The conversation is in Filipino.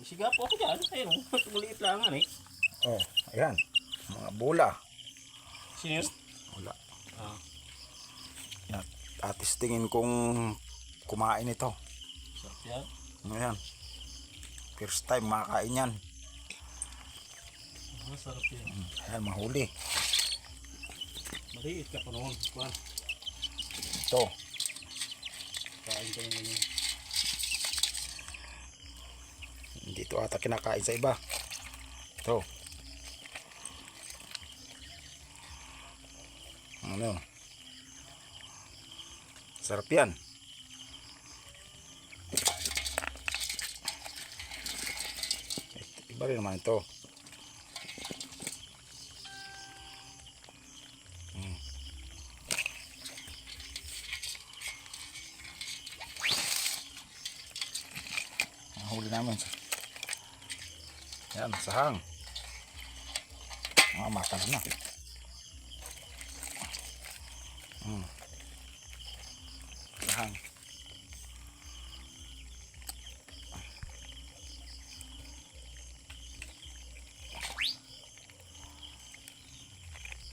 Siga po ako dyan. Ayun, maliit lang eh. Oh, ayan. Mga bola. Sino yun? Wala. Ah, Yan. Atis tingin kong kumain ito. sarap yan. Ayan. First time makakain yan. Ah, sarap yan. Ayan, mahuli. Maliit ka pa noon. Kuhan. Ito. Kain ka naman yun. Hindi ito ata kinakain sa iba. Ito. Ano? Sarap yan. Iba rin naman ito. Huli namin. Yan, sahang. Matagal na.